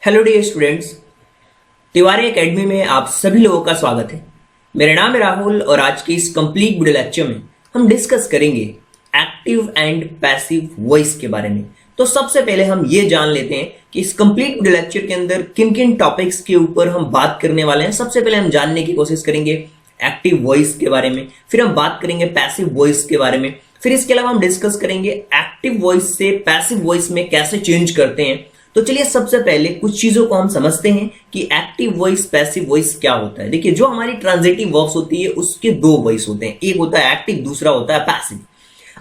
Hello dear students, Tiwari academy में आप सभी लोगों का स्वागत है। मेरा नाम है राहुल और आज के इस कंप्लीट वीडियो लेक्चर में हम डिस्कस करेंगे एक्टिव एंड पैसिव वॉइस के बारे में। तो सबसे पहले हम ये जान लेते हैं कि इस कंप्लीट वीडियो लेक्चर के अंदर किन किन टॉपिक्स के ऊपर हम बात करने वाले हैं। सबसे पहले हम जानने की कोशिश करेंगे एक्टिव वॉइस के बारे में, फिर हम बात करेंगे पैसिव वॉइस के बारे में, फिर इसके अलावा हम डिस्कस करेंगे एक्टिव वॉइस से पैसिव वॉइस में कैसे चेंज करते हैं। तो चलिए सबसे पहले कुछ चीजों को हम समझते हैं कि एक्टिव वॉइस पैसिव वॉइस क्या होता है। देखिए, जो हमारी ट्रांजिटिव वर्ब्स होती है उसके दो वॉइस होते हैं, एक होता है एक्टिव, दूसरा होता है पैसिव।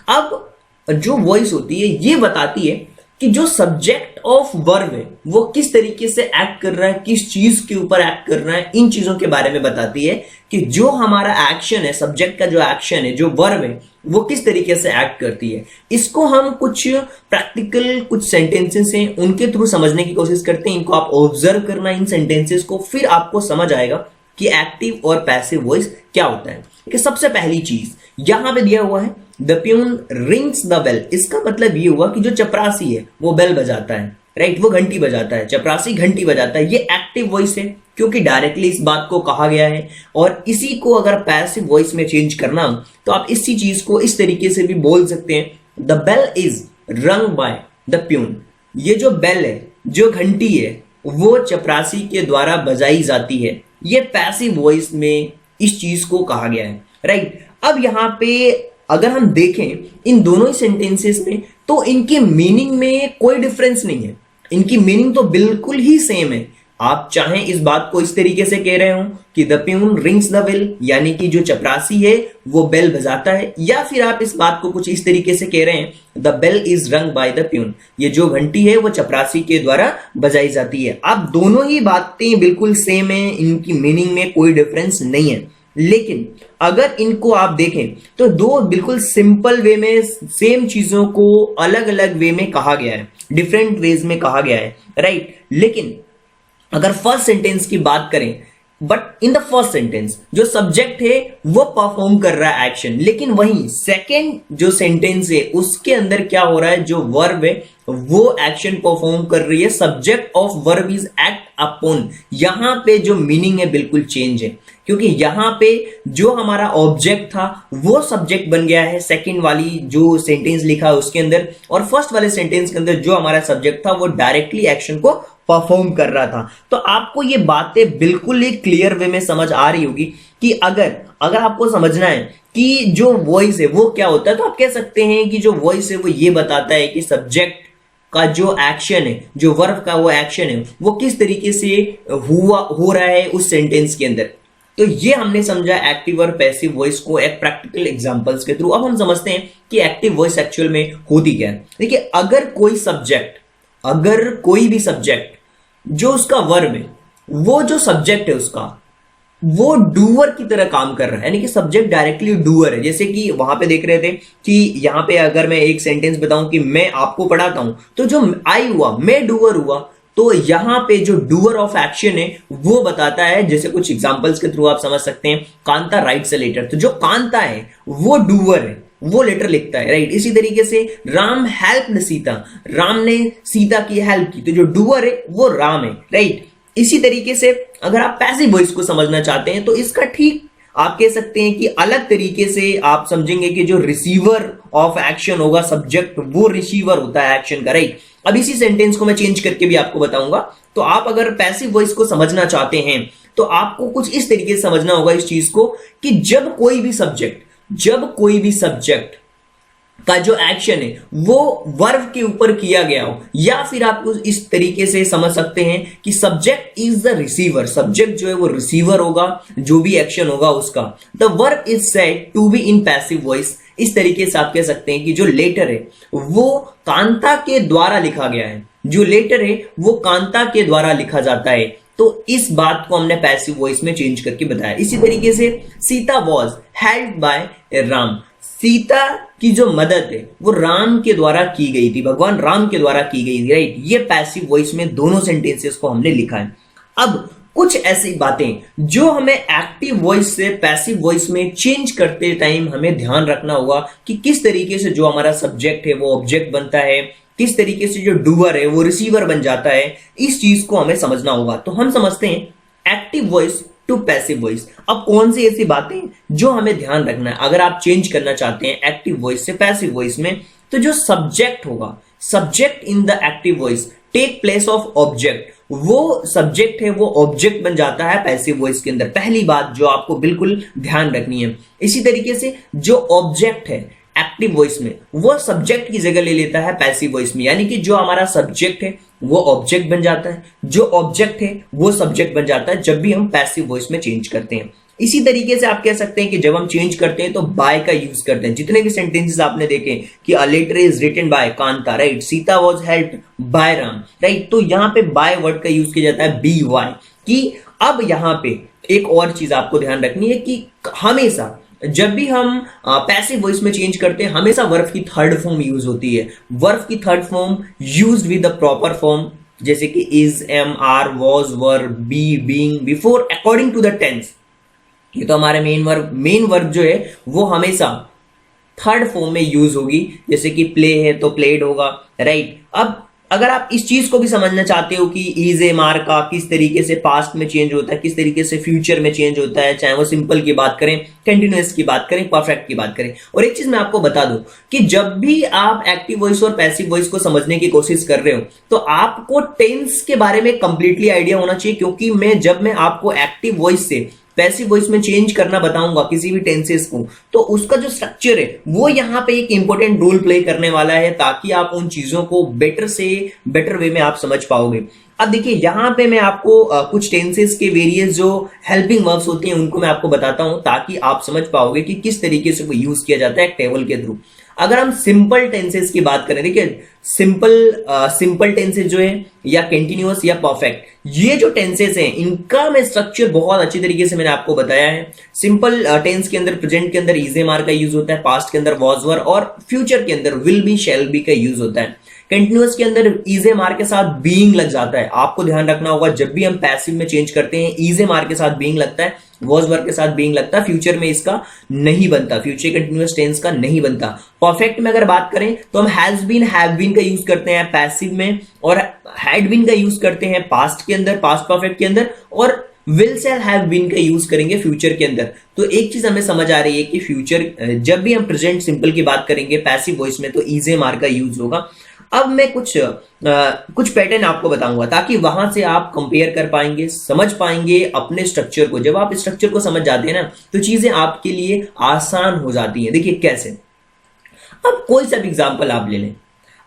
अब जो वॉइस होती है ये बताती है कि जो सब्जेक्ट ऑफ वर्ब है वो किस तरीके से एक्ट कर रहा है, किस चीज के ऊपर एक्ट कर रहा है, इन चीजों के बारे में बताती है कि जो हमारा एक्शन है, सब्जेक्ट का जो एक्शन है, जो वर्ब है वो किस तरीके से एक्ट करती है। इसको हम कुछ प्रैक्टिकल कुछ सेंटेंसेस हैं उनके थ्रू समझने की कोशिश करते हैं। इनको आप ऑब्जर्व करना इन सेंटेंसेस को, फिर आपको समझ आएगा कि एक्टिव और पैसिव वॉइस क्या होता है। कि सबसे पहली चीज यहां पे दिया हुआ है the peon rings the bell. इसका मतलब ये हुआ कि जो चपरासी है वो बेल बजाता है, राइट, वो घंटी बजाता है, चपरासी घंटी बजाता है। ये एक्टिव वॉइस है क्योंकि डायरेक्टली इस बात को कहा गया है। और इसी को अगर पैसिव वॉइस में चेंज करना हो तो आप इसी चीज को इस तरीके से भी बोल सकते हैं, द बेल इज रंग बाय द प्यून। ये जो बेल है, जो घंटी है, वो चपरासी के द्वारा बजाई जाती है। ये पैसिव वॉइस में इस चीज को कहा गया है, राइट। अब यहां पे अगर हम देखें इन दोनों ही सेंटेंसेस में तो इनके मीनिंग में कोई डिफरेंस नहीं है। इनकी मीनिंग तो बिल्कुल ही सेम है। आप चाहें इस बात को इस तरीके से कह रहे हो कि the peon rings the bell, यानी कि जो चपरासी है वो बेल बजाता है, या फिर आप इस बात को कुछ इस तरीके से कह रहे हैं द बेल इज रंग बाय द प्यून, ये जो घंटी है वो चपरासी के द्वारा बजाई जाती है। आप दोनों ही बातें बिल्कुल सेम है, इनकी मीनिंग में कोई डिफरेंस नहीं है। लेकिन अगर इनको आप देखें तो दो बिल्कुल सिंपल वे में सेम चीजों को अलग अलग वे में कहा गया है, डिफरेंट वेज में कहा गया है, राइट। लेकिन अगर फर्स्ट सेंटेंस की बात करें, but in the first sentence जो सब्जेक्ट है वो परफॉर्म कर रहा है एक्शन, लेकिन वहीं सेकेंड जो सेंटेंस है उसके अंदर क्या हो रहा है, जो वर्ब है वो एक्शन परफॉर्म कर रही है। Subject of verb is act upon. यहां पे जो मीनिंग है बिल्कुल चेंज है, क्योंकि यहां पे जो हमारा ऑब्जेक्ट था वो सब्जेक्ट बन गया है सेकंड वाली जो सेंटेंस लिखा है उसके अंदर, और फर्स्ट वाले सेंटेंस के अंदर जो हमारा सब्जेक्ट था वो डायरेक्टली एक्शन को परफॉर्म कर रहा था। तो आपको ये बातें बिल्कुल ही क्लियर वे में समझ आ रही होगी कि अगर आपको समझना है कि जो वॉइस है वो क्या होता है, तो आप कह सकते हैं कि जो वॉइस है वो ये बताता है कि सब्जेक्ट का जो एक्शन है, जो वर्ब का वो एक्शन है, वो किस तरीके से हो रहा है उस सेंटेंस के अंदर। तो ये हमने समझा एक्टिव और पैसिव वॉइस को एक प्रैक्टिकल एग्जांपल्स के थ्रू। अब हम समझते हैं कि एक्टिव वॉइस एक्चुअल में होती क्या है। देखिए, अगर कोई भी सब्जेक्ट जो उसका वर्ब है, वो जो सब्जेक्ट है उसका, वो डूअर की तरह काम कर रहा है, यानी कि सब्जेक्ट डायरेक्टली डूअर है। जैसे कि वहां पे देख रहे थे कि यहां पे अगर मैं एक सेंटेंस बताऊं कि मैं आपको पढ़ाता हूं, तो जो आई हुआ, मैं डूअर हुआ, तो यहां पे जो डूअर ऑफ एक्शन है वो बताता है। जैसे कुछ एग्जांपल्स के थ्रू आप समझ सकते हैं, कांता राइट्स अ लेटर, तो जो कांता है वो डूअर है, वो लेटर लिखता है, राइट। इसी तरीके से राम हेल्प्ड सीता, राम ने सीता की हेल्प की, तो जो डूअर है वो राम है, राइट। इसी तरीके से अगर आप पैसिव वॉइस को समझना चाहते हैं तो इसका ठीक आप कह सकते हैं कि अलग तरीके से आप समझेंगे कि जो रिसीवर ऑफ एक्शन होगा, सब्जेक्ट वो रिसीवर होता है एक्शन का, राइट। अब इसी सेंटेंस को मैं चेंज करके भी आपको बताऊंगा। तो आप अगर पैसिव वॉइस को समझना चाहते हैं तो आपको कुछ इस तरीके से समझना होगा इस चीज को कि जब कोई भी सब्जेक्ट का जो एक्शन है वो वर्ब के ऊपर किया गया हो, या फिर आप इस तरीके से समझ सकते हैं कि subject is the receiver, subject जो है वो रिसीवर होगा जो भी एक्शन होगा उसका। The verb is said to be in passive voice. इस तरीके से आप कह सकते हैं कि जो लेटर है वो कांता के द्वारा लिखा गया है, जो लेटर है वो कांता के द्वारा लिखा जाता है। तो इस बात को हमने पैसिव वॉइस में चेंज करके बताया। इसी तरीके से Sita was helped by Ram, Sita की जो मदद है वो राम के द्वारा की गई थी, भगवान राम के द्वारा की गई थी, राइट। ये पैसिव वॉइस में दोनों सेंटेंसेस को हमने लिखा है। अब कुछ ऐसी बातें जो हमें एक्टिव वॉइस से पैसिव वॉइस में चेंज करते टाइम हमें ध्यान रखना होगा कि किस तरीके से जो हमारा सब्जेक्ट है वो ऑब्जेक्ट बनता है, किस तरीके से जो डूअर है वो रिसीवर बन जाता है, इस चीज को हमें समझना होगा। तो हम समझते हैं active voice to passive voice. अब कौन सी ऐसी बातें जो हमें ध्यान रखना है अगर आप चेंज करना चाहते हैं एक्टिव वॉइस से पैसिव वॉइस में, तो जो सब्जेक्ट होगा, subject in the active voice take place of object, वो सब्जेक्ट है वो ऑब्जेक्ट बन जाता है पैसिव वॉइस के अंदर। पहली बात जो आपको बिल्कुल ध्यान रखनी है। इसी तरीके से जो ऑब्जेक्ट है एक्टिव वॉइस में वो सब्जेक्ट की जगह ले लेता है पैसिव वॉइस में, यानी कि जो हमारा सब्जेक्ट है वो ऑब्जेक्ट बन जाता है, जो ऑब्जेक्ट है वो सब्जेक्ट बन जाता है जब भी हम पैसिव वॉइस में चेंज करते हैं। इसी तरीके से आप कह सकते हैं कि जब हम चेंज करते हैं तो बाय का यूज करते हैं। जितने भी सेंटेंसेस आपने देखे कि a letter is written by Kanta, right, Sita was helped by Ram, right, तो यहां पे बाय वर्ड का यूज किया जाता है बी वाई कि अब यहां पे एक और चीज आपको ध्यान रखनी है कि हमेशा जब भी हम पैसिव वॉइस में चेंज करते हैं हमेशा वर्ब की थर्ड फॉर्म यूज होती है। वर्ब की third form used with the proper form, जैसे कि is, am, are, was, were, be, being, before, according to the tense. ये तो हमारे मेन वर्ब जो है वो हमेशा थर्ड फॉर्म में यूज होगी, जैसे कि प्ले है तो प्लेड होगा, राइट। अब अगर आप इस चीज को भी समझना चाहते हो कि इज ए मार का किस तरीके से पास्ट में चेंज होता है, किस तरीके से फ्यूचर में चेंज होता है, चाहे वो सिंपल की बात करें, कंटिन्यूअस की बात करें, परफेक्ट की बात करें। और एक चीज मैं आपको बता दूं कि जब भी आप एक्टिव वॉइस और पैसिव वॉइस को समझने की कोशिश कर रहे हो तो आपको टेंस के बारे में कंप्लीटली आइडिया होना चाहिए, क्योंकि मैं आपको एक्टिव वॉइस से पैसिव वॉइस में चेंज करना बताऊंगा किसी भी टेंसेस को, तो उसका जो स्ट्रक्चर है वो यहां पे एक इंपॉर्टेंट रोल प्ले करने वाला है, ताकि आप उन चीजों को बेटर वे में आप समझ पाओगे। अब देखिए यहां पे मैं आपको कुछ टेंसेस के वेरियस जो हेल्पिंग वर्ब्स होती हैं उनको मैं आपको बताता हूं, ताकि आप समझ पाओगे कि किस तरीके से वो यूज किया जाता है एक टेबल के थ्रू। अगर हम सिंपल टेंसेस की बात करें, देखिए सिंपल टेंसेस जो है या कंटिन्यूअस या परफेक्ट, ये जो टेंसेस हैं इनका मैं स्ट्रक्चर बहुत अच्छी तरीके से मैंने आपको बताया है। सिंपल टेंस के अंदर प्रेजेंट के अंदर इज, एम, आर का यूज होता है, पास्ट के अंदर वाज, वर, और फ्यूचर के अंदर विल बी, शैल बी का यूज होता है। कंटिन्यूअस के अंदर इज, एम, आर के साथ बीइंग लग जाता है। आपको ध्यान रखना होगा जब भी हम पैसिव में चेंज करते हैं इज, एम, आर के साथ बीइंग लगता है, वॉज, वर के साथ बीइंग लगता है, फ्यूचर में इसका नहीं बनता, फ्यूचर कंटिन्यूअस टेंस का नहीं बनता। परफेक्ट में अगर बात करें तो हम हैज बीन, हैव बीन का यूज करते हैं पैसिव में, और हैड बीन का यूज करते हैं पास्ट के अंदर, पास्ट परफेक्ट के अंदर, और विल, शैल, हैव बीन का यूज करेंगे फ्यूचर के अंदर। तो एक चीज हमें समझ आ रही है कि फ्यूचर जब भी हम प्रेजेंट सिंपल की बात करेंगे पैसिव वॉइस में तो इज, एम, आर का यूज होगा। अब मैं कुछ पैटर्न आपको बताऊंगा ताकि वहां से आप कंपेयर कर पाएंगे, समझ पाएंगे अपने स्ट्रक्चर को। जब आप स्ट्रक्चर को समझ जाते हैं ना तो चीजें आपके लिए आसान हो जाती हैं। देखिए कैसे, अब कोई सा भी एग्जांपल आप ले लें।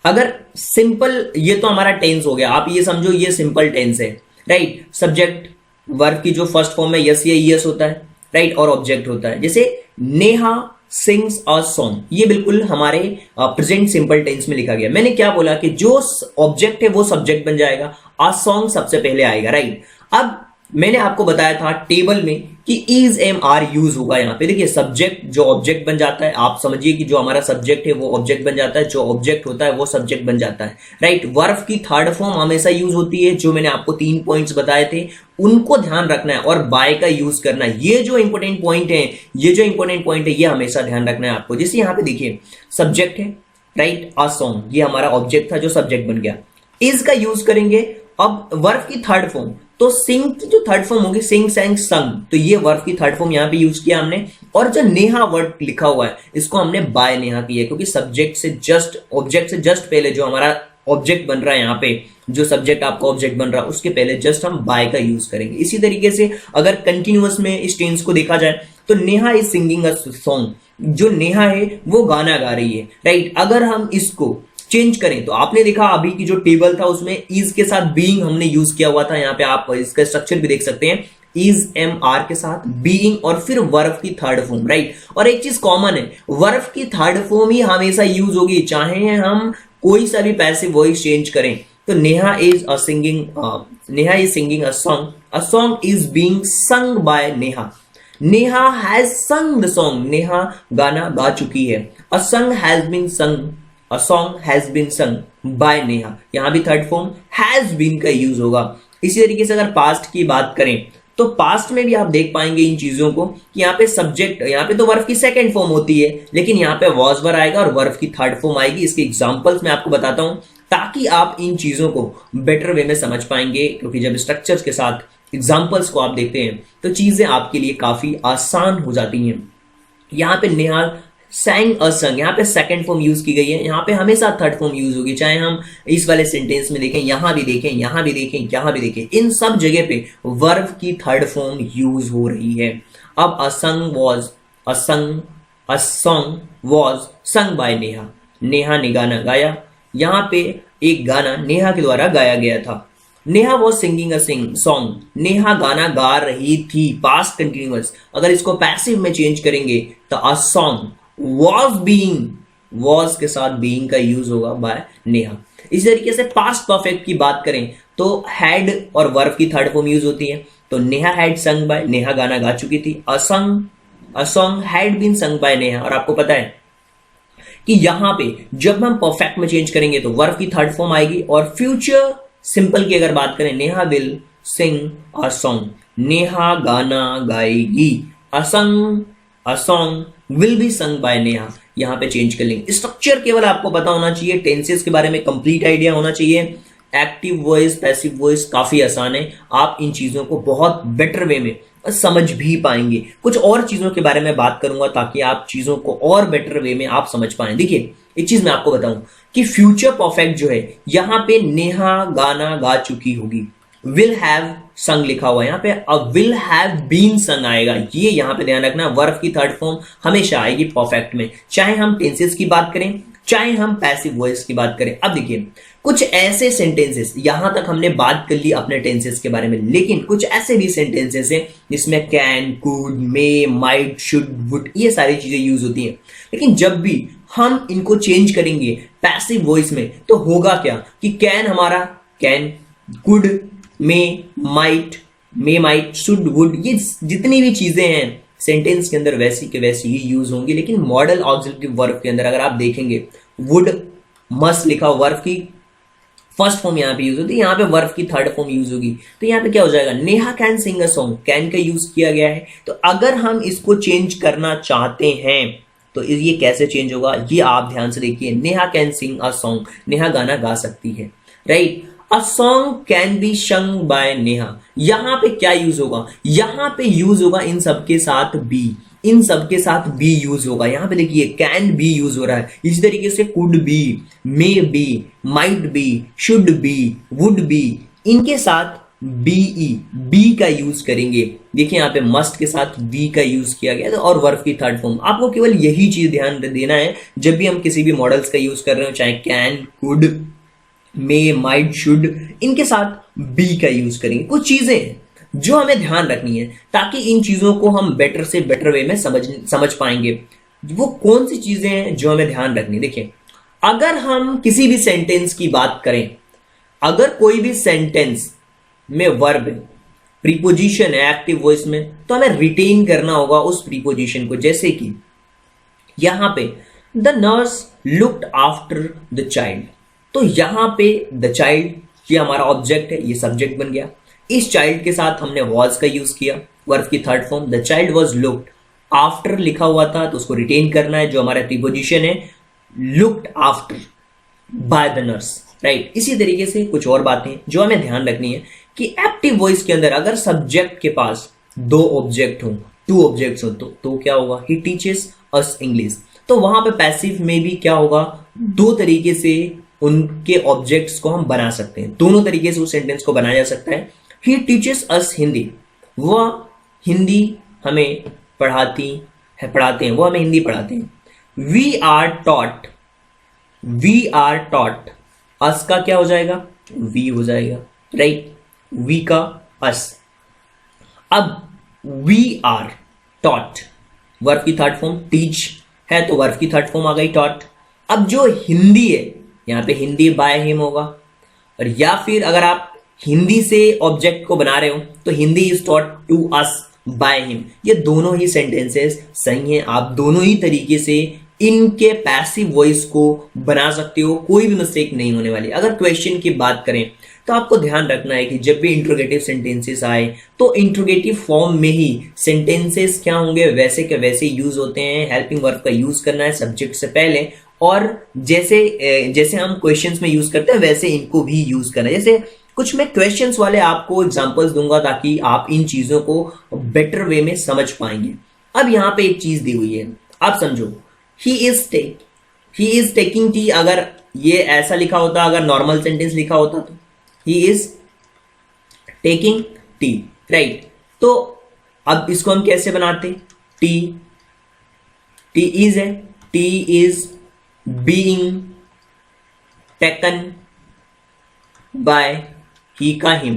अगर सिंपल, ये तो हमारा टेंस हो गया, आप ये समझो ये सिंपल टेंस है, राइट। सब्जेक्ट वर्ब की जो फर्स्ट फॉर्म है यस या यस होता है, राइट, और ऑब्जेक्ट होता है। जैसे नेहा सिंग्स अ सॉन्ग, ये बिल्कुल हमारे प्रेजेंट सिंपल टेंस में लिखा गया। मैंने क्या बोला कि जो ऑब्जेक्ट है वो सब्जेक्ट बन जाएगा, अ सॉन्ग सबसे पहले आएगा, राइट। अब मैंने आपको बताया था टेबल में कि इज, एम, आर यूज होगा। यहां पे देखिए सब्जेक्ट जो ऑब्जेक्ट बन जाता है, आप समझिए कि जो हमारा सब्जेक्ट है वो ऑब्जेक्ट बन जाता है, जो ऑब्जेक्ट होता है वो सब्जेक्ट बन जाता है, राइट। वर्ब की थर्ड फॉर्म हमेशा यूज होती है, जो मैंने आपको 3 पॉइंट्स बताए थे उनको ध्यान रखना है, और बाय का यूज करना है। ये जो इंपॉर्टेंट पॉइंट है ये हमेशा ध्यान रखना है आपको। जैसे यहां पे देखिए सब्जेक्ट है, राइट, अ सॉन्ग, ये हमारा ऑब्जेक्ट था जो सब्जेक्ट बन गया। इज का यूज करेंगे। अब वर्ब की थर्ड फॉर्म, तो सिंग की जो थर्ड फॉर्म होगी सिंग, सैंग, संग, तो ये वर्ब की थर्ड फॉर्म यहां पे यूज किया हमने। और जो नेहा वर्ड लिखा हुआ है इसको हमने बाय नेहा किया, क्योंकि सब्जेक्ट से जस्ट, ऑब्जेक्ट से जस्ट पहले जो हमारा ऑब्जेक्ट बन रहा है, यहाँ पे जो सब्जेक्ट आपका ऑब्जेक्ट बन रहा है उसके पहले जस्ट हम बाय का यूज करेंगे। इसी तरीके से अगर कंटिन्यूअस में इस टेंस को देखा जाए तो Neha is singing a song, जो नेहा है वो गाना गा रही है, राइट। अगर हम इसको चेंज करें तो आपने देखा अभी की जो टेबल था उसमें इज के साथ बीइंग हमने यूज किया हुआ था। यहाँ पे आप इसका स्ट्रक्चर भी देख सकते हैं, इज, एम, आर के साथ बीइंग और फिर वर्ब की थर्ड फॉर्म, राइट। और एक चीज कॉमन है, वर्ब की थर्ड फॉर्म ही हमेशा यूज होगी, चाहे हम कोई सा भी पैसिव वॉइस चेंज करें। तो Neha is singing a song is being sung by Neha. Neha has sung the song, Neha गाना गा चुकी है। A song has been sung, A song has been sung by Neha, यहां भी थर्ड फॉर्म has been का यूज होगा। इसी तरीके से अगर पास्ट की बात करें तो पास्ट में भी आप देख पाएंगे इन चीजों को कि यहाँ पे सब्जेक्ट, यहाँ पे तो वर्ब की सेकंड फॉर्म होती है, लेकिन यहाँ पे was वर आएगा और वर्ब की थर्ड फॉर्म आएगी। इसके एग्जांपल्स मैं आपको बताता हूं। ताकि आप इन चीजों को बेटर वे में समझ पाएंगे, क्योंकि जब स्ट्रक्चर्स के साथ एग्जाम्पल्स को आप देखते हैं तो चीजें आपके लिए काफी आसान हो जाती हैं। यहाँ पे नेहा sang a sung, यहाँ पे सेकंड फॉर्म यूज की गई है, यहाँ पे हमेशा थर्ड फॉर्म यूज होगी, चाहे हम इस वाले सेंटेंस में देखें, यहां भी देखें, यहां भी देखें, यहां भी देखें, इन सब जगह पे वर्ब की थर्ड फॉर्म यूज हो रही है। अब a sung was a song was sung by Neha, Neha ने गाना गाया, यहाँ पे एक गाना नेहा के द्वारा गाया गया था। Neha was singing a song, Neha गाना गा रही थी, पास्ट कंटिन्यूअस। अगर इसको पैसिव में चेंज करेंगे तो a song was being, was के साथ बीइंग का यूज होगा बाय नेहा। इसी तरीके से पास्ट परफेक्ट की बात करें तो हैड और वर्ब की थर्ड फॉर्म यूज होती है। तो Neha had sung by, Neha गाना गा चुकी थी। A song had been sung by Neha. और आपको पता है कि यहां पे जब हम परफेक्ट में चेंज करेंगे तो वर्ब की थर्ड फॉर्म आएगी, और फ्यूचर सिंपल की अगर बात करें, Neha will sing a song, Neha गाना गाएगी। A song will be sung by Neha, यहां पे चेंज कर लेंगे। स्ट्रक्चर केवल आपको पता होना चाहिए, टेंसेस के बारे में कंप्लीट आइडिया होना चाहिए। एक्टिव वॉइस, पैसिव वॉइस काफी आसान है, आप इन चीजों को बहुत बेटर वे में समझ भी पाएंगे। कुछ और चीजों के बारे में बात करूंगा ताकि आप चीजों को और बेटर वे में आप समझ पाए। देखिए एक चीज मैं आपको बताऊं कि फ्यूचर परफेक्ट जो है, यहां पे नेहा गाना गा चुकी होगी, विल हैव संग लिखा हुआ है, यहाँ पे अब विल हैव बीन संग आएगा। ये यहां पे ध्यान रखना, वर्ब की थर्ड फॉर्म हमेशा आएगी परफेक्ट में, चाहे हम टेंसेस की बात करें, चाहे हम पैसिव वॉइस की बात करें। अब देखिए कुछ ऐसे सेंटेंसेस, यहां तक हमने बात कर ली अपने टेंसेस के बारे में, लेकिन कुछ ऐसे भी सेंटेंसेस हैं जिसमें can, could, may, might, should, would, ये सारी चीजें यूज होती हैं। लेकिन जब भी हम इनको चेंज करेंगे पैसिव वॉइस में तो होगा क्या कि कैन हमारा can, could, may might, should, would, ये जितनी भी चीजें हैं सेंटेंस के अंदर वैसी के वैसी ही यूज होंगी। लेकिन मॉडल ऑक्सिलरी वर्ब के अंदर अगर आप देखेंगे, वुड मस्ट लिखा वर्ब की फर्स्ट फॉर्म यहां पे यूज होती है, यहां पे वर्ब की थर्ड फॉर्म यूज होगी। तो यहां पे क्या हो जाएगा, Neha can sing a song, can का यूज किया गया है। तो अगर हम इसको चेंज करना चाहते हैं तो ये कैसे चेंज होगा, ये आप ध्यान से देखिए। Neha can sing a song, Neha गाना गा सकती है, right. A song can be sung by Neha, यहां पे क्या यूज होगा, यहां पे यूज होगा इन सबके साथ बी, इन सबके साथ बी यूज होगा। यहां पे देखिए कैन बी यूज हो रहा है, इसी तरीके से could be, may be, might be, should be, would be, इनके साथ बीई, बी का यूज करेंगे। देखिए यहाँ पे मस्ट के साथ बी का यूज किया गया है, और वर्ब की थर्ड फॉर्म। आपको केवल यही चीज ध्यान देना है जब भी हम किसी भी मॉडल्स का यूज कर रहे हो, चाहे can, could, may, might, should, इनके साथ बी का यूज करेंगे। कुछ चीजें जो हमें ध्यान रखनी है ताकि इन चीजों को हम बेटर से बेटर वे में समझ पाएंगे। वो कौन सी चीजें हैं जो हमें ध्यान रखनी है, देखिए अगर हम किसी भी सेंटेंस की बात करें, अगर कोई भी सेंटेंस में वर्ब प्रीपोजिशन है एक्टिव वॉइस में, तो हमें रिटेन करना होगा उस प्रीपोजिशन को। जैसे कि यहां पे the nurse looked after the child, तो यहां पे द चाइल्ड ये हमारा ऑब्जेक्ट है, ये सब्जेक्ट बन गया। इस चाइल्ड के साथ हमने वॉज का यूज किया, वर्ब की third form. The child was looked after लिखा हुआ था तो उसको रिटेन करना है, जो हमारा प्रीपोजिशन है looked after by the nurse, right. इसी तरीके से कुछ और बातें जो हमें ध्यान रखनी है कि एक्टिव वॉइस के अंदर अगर सब्जेक्ट के पास दो ऑब्जेक्ट हो, टू ऑब्जेक्ट्स हो, तो क्या होगा, ही टीचेस अस इंग्लिश। तो वहां पे पैसिव में भी क्या होगा, दो तरीके से उनके ऑब्जेक्ट्स को हम बना सकते हैं, दोनों तरीके से उस सेंटेंस को बनाया जा सकता है। ही टीचेस अस हिंदी, वह हिंदी हमें पढ़ाते हैं, वो हमें हिंदी पढ़ाते हैं। वी आर टॉट, अस का क्या हो जाएगा, वी हो जाएगा, राइट, वी का अस। अब वी आर टॉट, वर्ब की थर्ड फॉर्म, टीच है तो वर्ब की थर्ड फॉर्म आ गई टॉट। अब जो हिंदी है यहां पे हिंदी बाय हिम होगा, और या फिर अगर आप हिंदी से ऑब्जेक्ट को बना रहे हो तो Hindi is taught to us by him. ये दोनों ही सेंटेंसेस सही हैं, आप दोनों ही तरीके से इनके पैसिव वॉइस को बना सकते हो, कोई भी मिस्टेक नहीं होने वाली। अगर क्वेश्चन की बात करें तो आपको ध्यान रखना है कि जब भी इंट्रोगेटिव सेंटेंसेस आए तो इंट्रोगेटिव फॉर्म में ही सेंटेंसेस क्या होंगे, वैसे के वैसे यूज होते हैं। हेल्पिंग वर्ब का यूज करना है सब्जेक्ट से पहले, और जैसे जैसे हम क्वेश्चंस में यूज करते हैं वैसे इनको भी यूज करना है। जैसे कुछ मैं क्वेश्चंस वाले आपको एग्जांपल्स दूंगा ताकि आप इन चीजों को बेटर वे में समझ पाएंगे। अब यहां पे एक चीज दी हुई है, आप समझो, ही इज टेकिंग टी। अगर ये ऐसा लिखा होता, अगर नॉर्मल सेंटेंस लिखा होता तो he is taking tea, right. तो अब इसको हम कैसे बनाते, टी इज है, tea is being taken by he का हिम,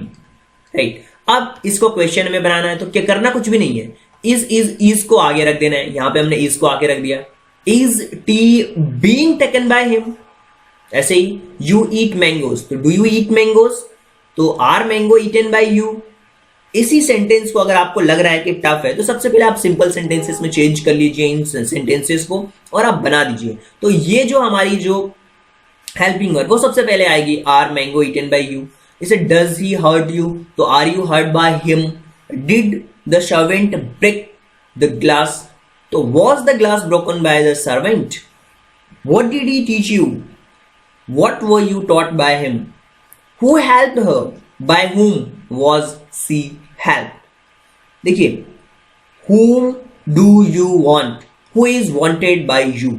राइट। अब इसको क्वेश्चन में बनाना है तो क्या करना, कुछ भी नहीं है, इज को आगे रख देना है। यहां पे हमने इज को आगे रख दिया, is tea being taken by him. ऐसे ही यू ईट मैंगोज, तो डू यू ईट मैंगोज, तो are mango eaten by you. इसी सेंटेंस को अगर आपको लग रहा है कि टफ है तो सबसे पहले आप सिंपल सेंटेंसेस में चेंज कर लीजिए इन सेंटेंसेस को और आप बना दीजिए। तो ये जो हमारी जो हेल्पिंग वर्ब वो सबसे पहले आएगी, are mango eaten by you. इसे डज ही हर्ट यू, तो are you hurt by him. Did the servant break the glass, तो was the glass broken by the servant. What did he teach you, what were you taught by him. Who helped her, by whom was she helped। देखिए, whom do you want, who is wanted by you।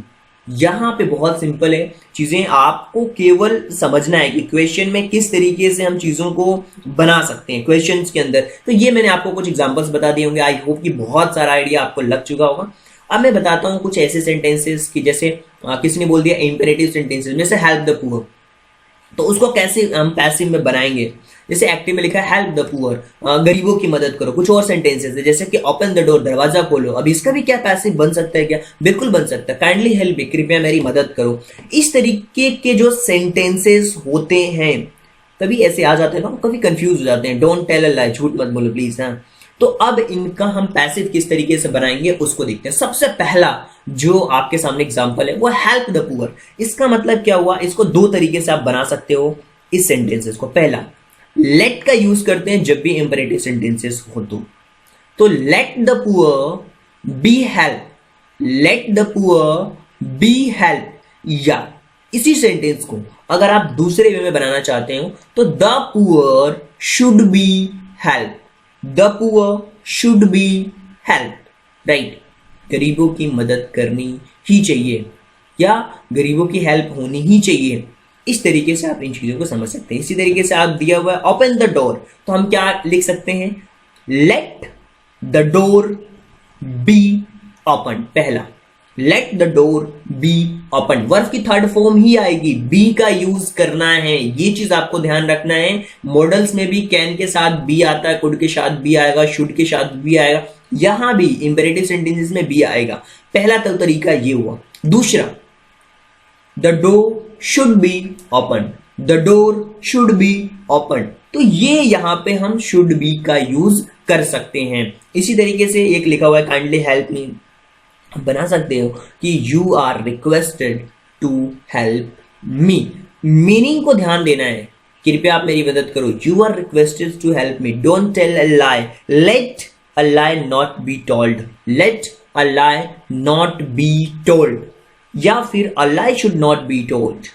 यहां पे बहुत simple है, चीजें आपको केवल समझना है कि क्वेश्चन में किस तरीके से हम चीजों को बना सकते हैं क्वेश्चंस के अंदर। तो ये मैंने आपको कुछ एग्जांपल्स बता दिए होंगे, आई होप कि बहुत सारा आइडिया आपको लग चुका होगा। अब मैं बताता हूं कुछ ऐसे सेंटेंसेस कि जैसे किसी ने बोल दिया इंपेरेटिव सेंटेंसेस, जैसे हेल्प द पुअर, तो उसको कैसे हम पैसिव में बनाएंगे। जैसे एक्टिव में लिखा है हेल्प द पुअर, गरीबों की मदद करो। कुछ और सेंटेंसेस है जैसे कि ओपन द डोर, दरवाजा खोलो। अब इसका भी क्या पैसिव बन सकता है क्या, बिल्कुल बन सकता है, काइंडली हेल्प मी, कृपया मेरी मदद करो। इस तरीके के जो सेंटेंसेस होते हैं कभी ऐसे आ जाते हैं ना, कभी कंफ्यूज हो जाते हैं, डोंट टेल अ लाई, झूठ मत बोलो प्लीज। हाँ, तो अब इनका हम पैसिव किस तरीके से बनाएंगे उसको देखते हैं। सबसे पहला जो आपके सामने एग्जांपल है वो हेल्प द पुअर। इसका मतलब क्या हुआ, इसको दो तरीके से आप बना सकते हो इस सेंटेंसेस को। पहला, लेट का यूज करते हैं जब भी इंपेरेटिव सेंटेंसेस हो तो let the poor B help, let the poor B help. या इसी सेंटेंस को अगर आप दूसरे वे में बनाना चाहते हो तो the poor should be help, the poor should be help, right. गरीबों की मदद करनी ही चाहिए या गरीबों की हेल्प होनी ही चाहिए। इस तरीके से आप इन चीजों को समझ सकते हैं। इसी तरीके से आप दिया हुआ है ओपन द डोर, तो हम क्या लिख सकते हैं, let the door be open. पहला, let the door be open, verb की थर्ड फॉर्म ही आएगी, बी का यूज करना है, ये चीज आपको ध्यान रखना है। मॉडल्स में भी कैन के साथ बी आता है, कुड के साथ बी आएगा, शुड के साथ बी आएगा, यहां भी इंपेरेटिव सेंटेंसेस में बी आएगा। पहला तो तरीका ये हुआ। दूसरा, the door should be open, the door should be open, तो ये यहां पे हम शुड बी का यूज कर सकते हैं। इसी तरीके से एक लिखा हुआ है काइंडली हेल्प मी, बना सकते हो कि you are requested to help me. Meaning को ध्यान देना है, कृपया आप मेरी मदद करो। You are requested to help me, don't tell a lie, let a lie not be told, let a lie not be told. या फिर a lie should not be told,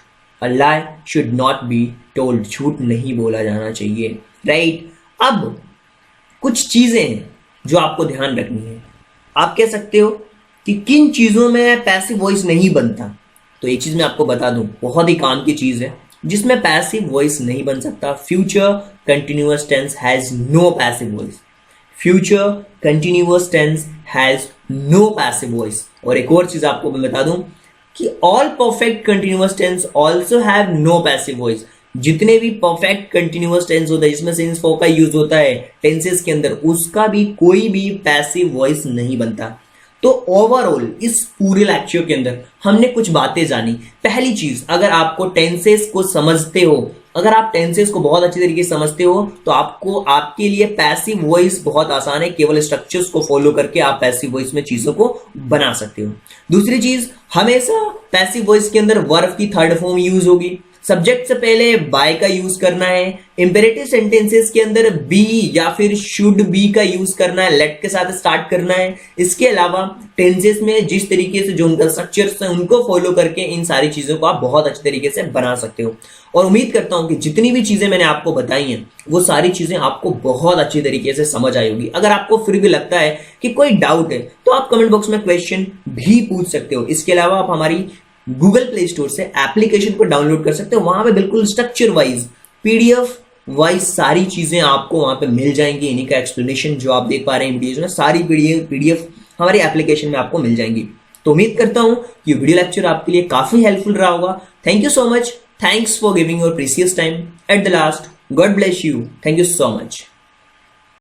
a lie should not be told, झूठ नहीं बोला जाना चाहिए, right. अब कुछ चीजें हैं जो आपको ध्यान रखनी है। आप कह सकते हो कि किन चीजों में पैसिव वॉइस नहीं बनता, तो एक चीज मैं आपको बता दूं, बहुत ही काम की चीज है जिसमें पैसिव वॉइस नहीं बन सकता। Future continuous tense has no passive voice, future continuous tense has no passive voice. और एक और चीज आपको मैं बता दूं कि all perfect continuous tense also have no passive voice. जितने भी परफेक्ट कंटिन्यूअस टेंस होता है जिसमें सिंस फॉर का यूज होता है टेंसेस के अंदर, उसका भी कोई भी पैसिव वॉइस नहीं बनता। तो ओवरऑल इस पूरे लेक्चर के अंदर हमने कुछ बातें जानी। पहली चीज, अगर आपको टेंसेस को समझते हो, अगर आप टेंसेस को बहुत अच्छी तरीके से समझते हो तो आपको आपके लिए पैसिव वॉइस बहुत आसान है। केवल स्ट्रक्चर्स को फॉलो करके आप पैसिव वॉइस में चीजों को बना सकते हो। दूसरी चीज, हमेशा पैसिव वॉइस के अंदर वर्ब की थर्ड फॉर्म यूज होगी। सब्जेक्ट से पहले बाय का यूज करना है, इंपेरेटिव सेंटेंसेस के अंदर बी या फिर शुड बी का यूज करना है, लेट के साथ स्टार्ट करना है। इसके अलावा टेंसेस में जिस तरीके से जो उनका स्ट्रक्चर्स है उनको फॉलो करके इन सारी चीजों को आप बहुत अच्छे तरीके से बना सकते हो। और उम्मीद करता हूं कि जितनी भी चीजें मैंने आपको बताई हैं वो सारी चीजें आपको बहुत अच्छी तरीके से समझ आई होगी। अगर आपको फिर भी लगता है कि कोई डाउट है तो आप कमेंट बॉक्स में क्वेश्चन भी पूछ सकते हो। इसके अलावा आप हमारी गूगल प्ले स्टोर से एप्लीकेशन को डाउनलोड कर सकते हो। वहां पे बिल्कुल स्ट्रक्चर वाइज, पीडीएफ वाइज सारी चीजें आपको वहां पे मिल जाएंगी। इन्हीं का एक्सप्लेनेशन जो आप देख पा रहे हैं वीडियोज में, सारी पीडीएफ हमारी एप्लीकेशन में आपको मिल जाएंगी। तो उम्मीद करता हूं कि वीडियो लेक्चर आपके लिए काफी हेल्पफुल रहा होगा। Thank you so much, thanks for giving your precious time at the last. God bless you, thank you so much.